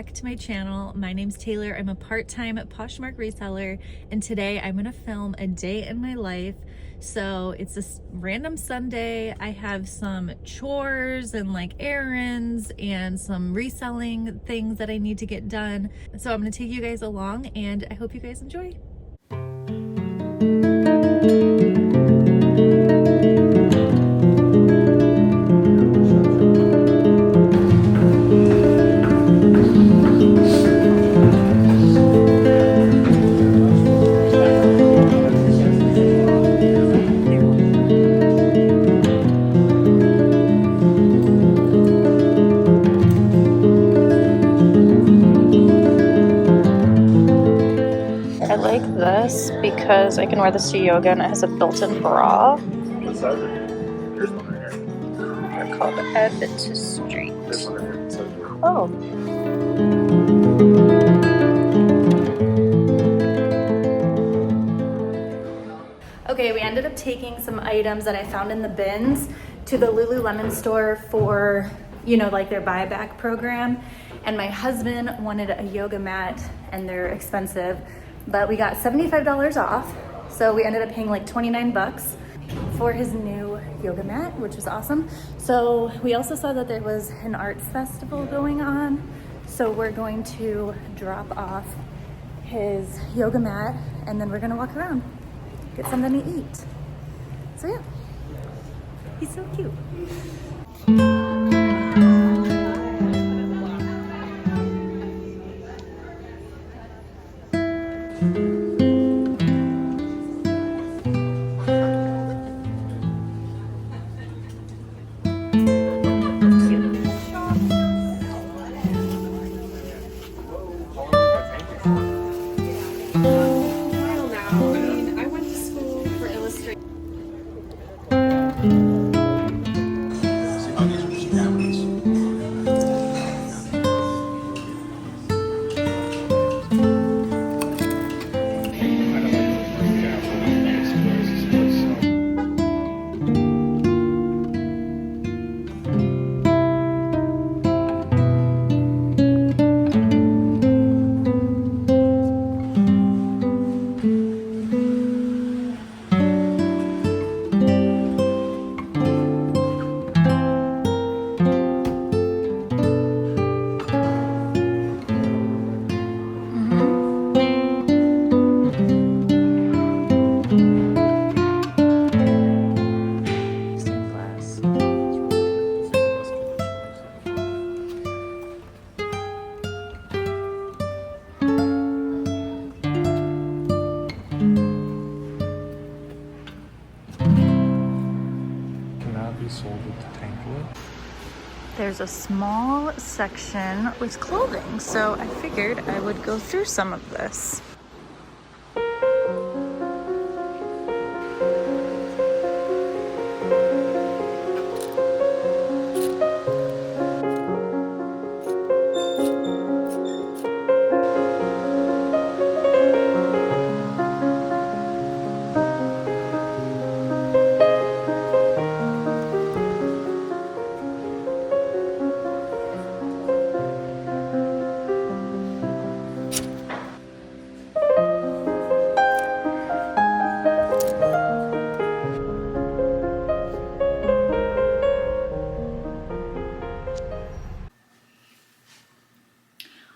back to my channel. My name's Taylor. I'm a part-time Poshmark reseller, and today I'm gonna film a day in my life. So it's a random Sunday. I have some chores and like errands and some reselling things that I need to get done. So I'm gonna take you guys along, and I hope you guys enjoy. I like this because I can wear this to yoga and it has a built-in bra. They're called Ebb to Street. Oh. Okay, we ended up taking some items that I found in the bins to the Lululemon store for, you know, like their buyback program. And my husband wanted a yoga mat, and they're expensive, but we got $75 off. So we ended up paying like 29 bucks for his new yoga mat, which was awesome. So we also saw that there was an arts festival going on. So we're going to drop off his yoga mat, and then we're gonna walk around, get something to eat. So yeah, he's so cute. There's a small section with clothing, so I figured I would go through some of this.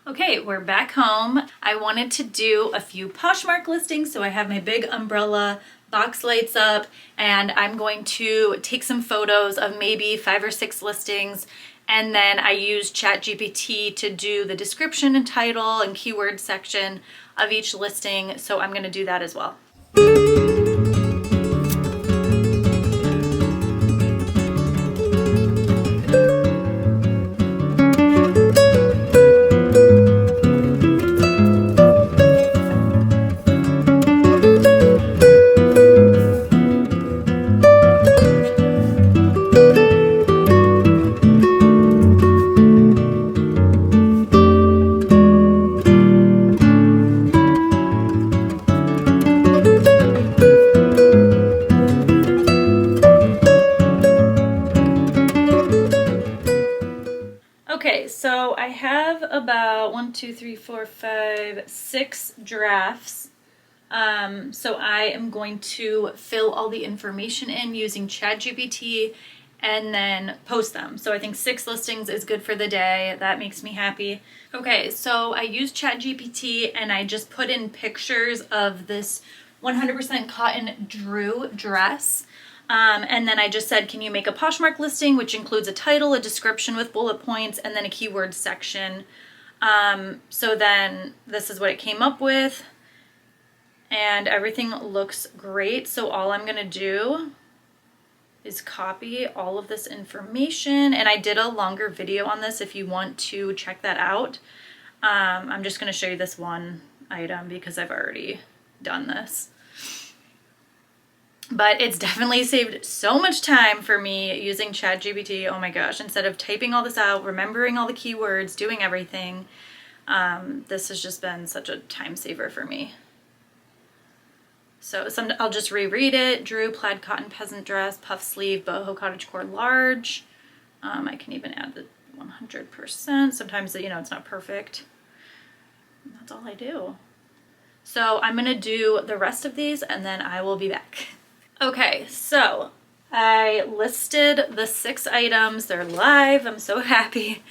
Okay, we're back home. I wanted to do a few Poshmark listings, so I have my big umbrella, box lights up, and I'm going to take some photos of maybe 5 or 6 listings, and then I use ChatGPT to do the description and title and keyword section of each listing, so I'm gonna do that as well. two, three, four, five, 6 drafts. So I am going to fill all the information in using ChatGPT and then post them. So I think 6 listings is good for the day. That makes me happy. Okay, so I used ChatGPT and I just put in pictures of this 100% cotton Drew dress. And then I just said, can you make a Poshmark listing, which includes a title, a description with bullet points, and then a keyword section. So then this is what it came up with. And everything looks great. So all I'm going to do is copy all of this information. And I did a longer video on this if you want to check that out. I'm just going to show you this one item because I've already done this. But it's definitely saved so much time for me using ChatGPT. Oh my gosh, instead of typing all this out, remembering all the keywords, doing everything, this has just been such a time saver for me. So I'll just reread it. Drew plaid cotton peasant dress, puff sleeve, boho cottagecore large. I can even add the 100%. Sometimes, it's not perfect. That's all I do. So I'm going to do the rest of these and then I will be back. Okay, so I listed the 6 items. They're live. I'm so happy.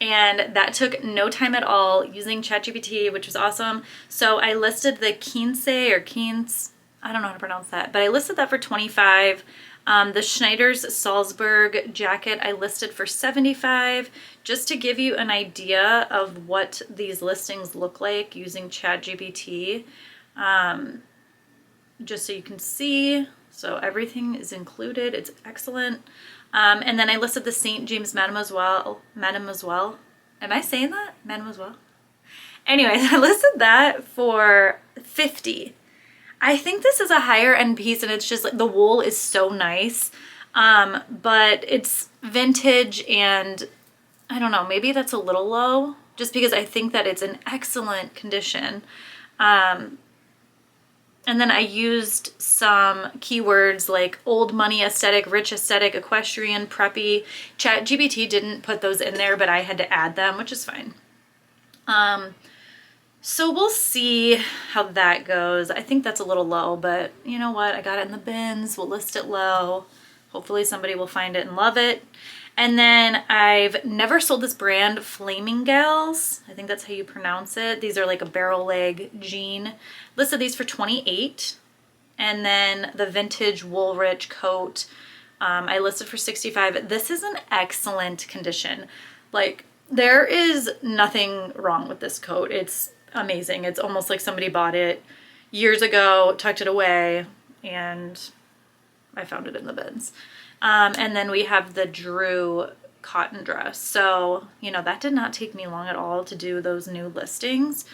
And that took no time at all using ChatGPT, which was awesome. So I listed the Quince or Quince, I don't know how to pronounce that, but I listed that for 25. The Schneider's Salzburg jacket I listed for 75, just to give you an idea of what these listings look like using ChatGPT, just so you can see. So everything is included. It's excellent. And then I listed the St. James Mademoiselle. Am I saying that? Mademoiselle? Anyways, I listed that for 50. I think this is a higher end piece and it's just like the wool is so nice. But it's vintage and I don't know, maybe that's a little low just because I think that it's in excellent condition. And then I used some keywords like old money aesthetic, rich aesthetic, equestrian, preppy. ChatGPT didn't put those in there, but I had to add them, which is fine. So we'll see how that goes. I think that's a little low, but you know what? I got it in the bins. We'll list it low. Hopefully somebody will find it and love it. And then I've never sold this brand, Flaming Gals. I think that's how you pronounce it. These are like a barrel leg jean. Listed these for 28. And then the vintage Woolrich coat, I listed for 65. This is an excellent condition. Like there is nothing wrong with this coat. It's amazing. It's almost like somebody bought it years ago, tucked it away, and I found it in the bins. And then we have the Drew cotton dress. So, that did not take me long at all to do those new listings.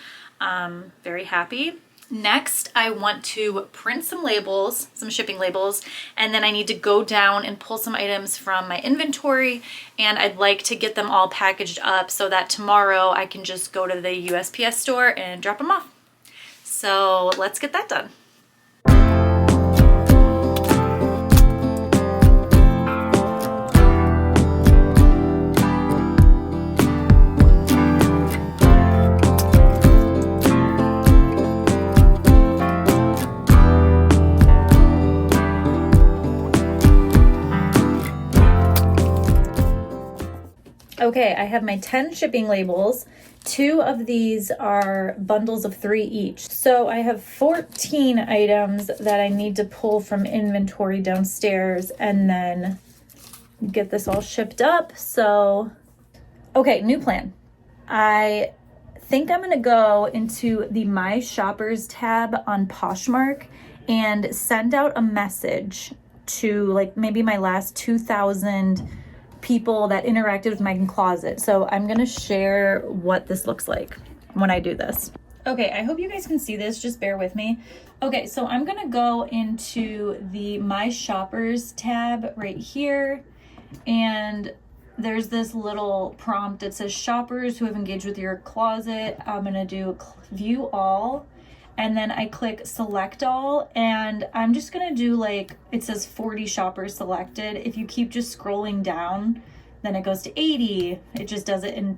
Very happy. Next, I want to print some labels, some shipping labels, and then I need to go down and pull some items from my inventory, and I'd like to get them all packaged up so that tomorrow I can just go to the USPS store and drop them off. So let's get that done. Okay, I have my 10 shipping labels. 2 of these are bundles of 3 each. So I have 14 items that I need to pull from inventory downstairs and then get this all shipped up. So, okay, new plan. I think I'm gonna go into the My Shoppers tab on Poshmark and send out a message to like maybe my last 2,000 people that interacted with my closet. So I'm gonna share what this looks like when I do this. Okay, I hope you guys can see this, just bear with me. Okay, so I'm gonna go into the My Shoppers tab right here, and there's this little prompt that says shoppers who have engaged with your closet. I'm gonna do view all, and then I click select all, and I'm just gonna do like, it says 40 shoppers selected. If you keep just scrolling down, then it goes to 80. It just does it in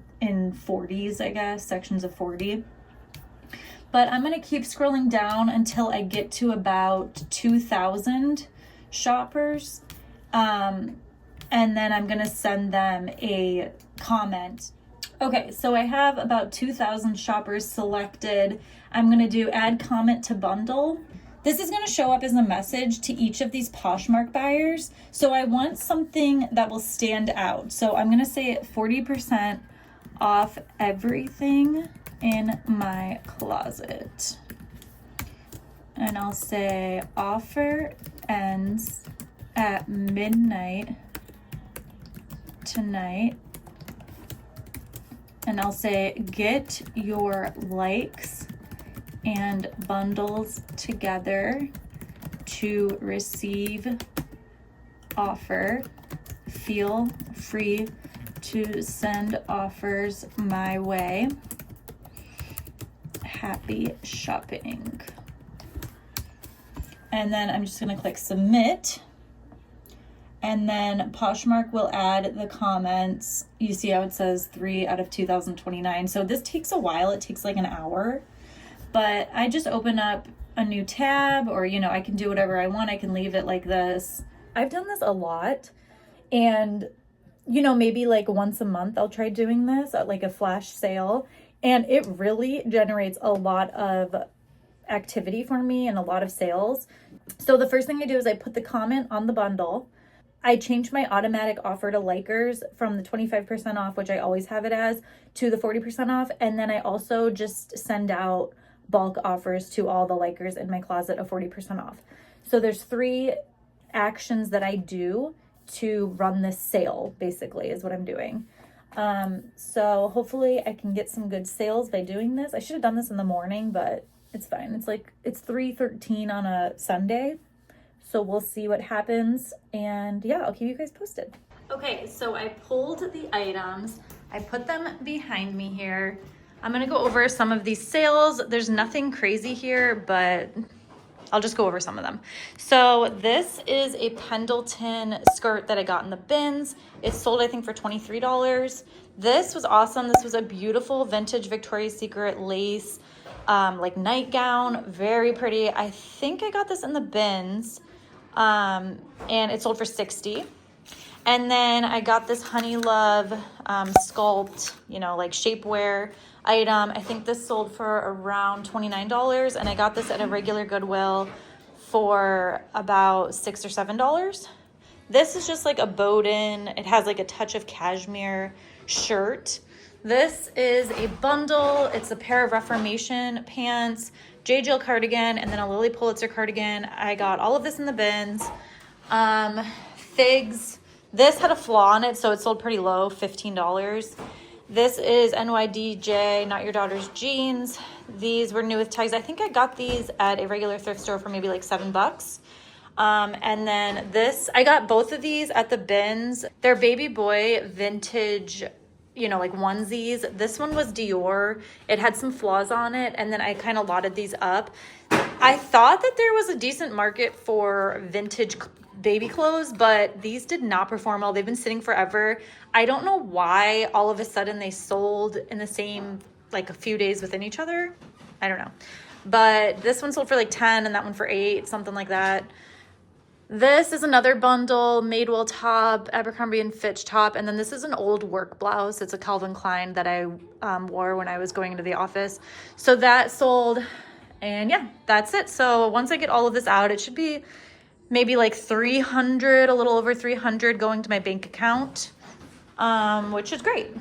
40s, I guess, sections of 40. But I'm gonna keep scrolling down until I get to about 2,000 shoppers. And then I'm gonna send them a comment. Okay, so I have about 2,000 shoppers selected. I'm gonna do add comment to bundle. This is gonna show up as a message to each of these Poshmark buyers. So I want something that will stand out. So I'm gonna say 40% off everything in my closet. And I'll say offer ends at midnight tonight. And I'll say get your likes and bundles together to receive offer. Feel free to send offers my way. Happy shopping. And then I'm just gonna click submit. And then Poshmark will add the comments. You see how it says 3 out of 2029. So this takes a while. It takes like an hour. But I just open up a new tab, or, you know, I can do whatever I want. I can leave it like this. I've done this a lot. And, you know, maybe like once a month I'll try doing this at like a flash sale. And it really generates a lot of activity for me and a lot of sales. So the first thing I do is I put the comment on the bundle. I changed my automatic offer to likers from the 25% off, which I always have it as, to the 40% off. And then I also just send out bulk offers to all the likers in my closet of 40% off. So there's 3 actions that I do to run this sale, basically, is what I'm doing. So hopefully I can get some good sales by doing this. I should have done this in the morning, but it's fine. It's 3:13 on a Sunday. So we'll see what happens. And yeah, I'll keep you guys posted. Okay, so I pulled the items. I put them behind me here. I'm gonna go over some of these sales. There's nothing crazy here, but I'll just go over some of them. So this is a Pendleton skirt that I got in the bins. It's sold, I think, for $23. This was awesome. This was a beautiful vintage Victoria's Secret lace, like nightgown, very pretty. I think I got this in the bins, and it sold for $60. And then I got this Honey Love sculpt, you know, like shapewear item. I think this sold for around $29, and I got this at a regular Goodwill for about $6 or $7. This is just like a Bowden. It has like a touch of cashmere shirt. This is a bundle. It's a pair of Reformation pants, J. Jill cardigan, and then a Lily Pulitzer cardigan. I got all of this in the bins. Figs. This had a flaw in it, so it sold pretty low, $15. This is NYDJ, Not Your Daughter's Jeans. These were new with tags. I think I got these at a regular thrift store for maybe like $7. And then this, I got both of these at the bins. They're baby boy vintage, you know, like onesies. This one was Dior. It had some flaws on it, and then I kind of lotted these up. I thought that there was a decent market for vintage baby clothes, but these did not perform well. They've been sitting forever. I don't know why all of a sudden they sold in the same, like a few days within each other. I don't know. But this one sold for like 10 and that one for 8, something like that. This is another bundle, Madewell top, Abercrombie & Fitch top, and then this is an old work blouse. It's a Calvin Klein that I wore when I was going into the office. So that sold, and yeah, that's it. So once I get all of this out, it should be maybe like 300, a little over 300 going to my bank account, which is great.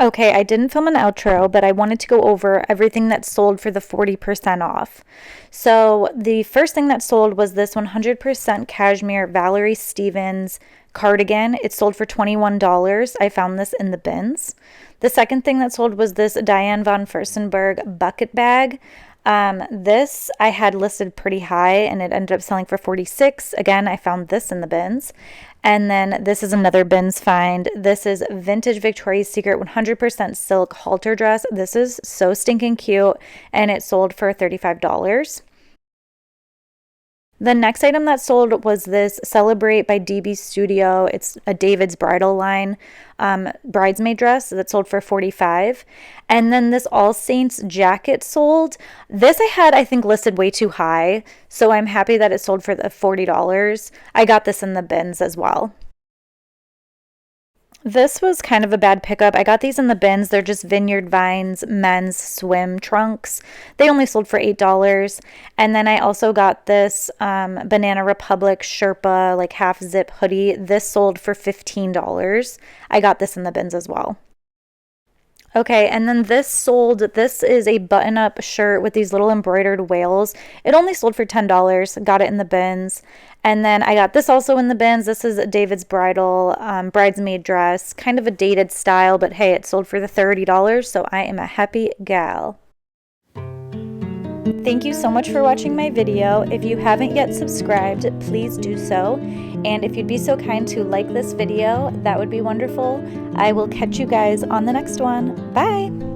Okay, I didn't film an outro, but I wanted to go over everything that sold for the 40% off. So the first thing that sold was this 100% cashmere Valerie Stevens cardigan. It sold for $21. I found this in the bins. The second thing that sold was this Diane von Furstenberg bucket bag. This I had listed pretty high and it ended up selling for 46. Again, I found this in the bins. And then this is another bins find. This is vintage Victoria's Secret 100% silk halter dress. This is so stinking cute and it sold for $35. The next item that sold was this Celebrate by DB Studio. It's a David's bridal line bridesmaid dress that sold for $45. And then this All Saints jacket sold. This I had, I think, listed way too high. So I'm happy that it sold for the $40. I got this in the bins as well. This was kind of a bad pickup. I got these in the bins. They're just Vineyard Vines men's swim trunks. They only sold for $8. And then I also got this Banana Republic Sherpa like half zip hoodie. This sold for $15. I got this in the bins as well. Okay, and then this sold. This is a button-up shirt with these little embroidered whales. It only sold for $10. Got it in the bins. And then I got this also in the bins. This is David's bridal bridesmaid dress. Kind of a dated style, but hey, it sold for the $30, so I am a happy gal. Thank you so much for watching my video. If you haven't yet subscribed, please do so. And if you'd be so kind to like this video, that would be wonderful. I will catch you guys on the next one. Bye!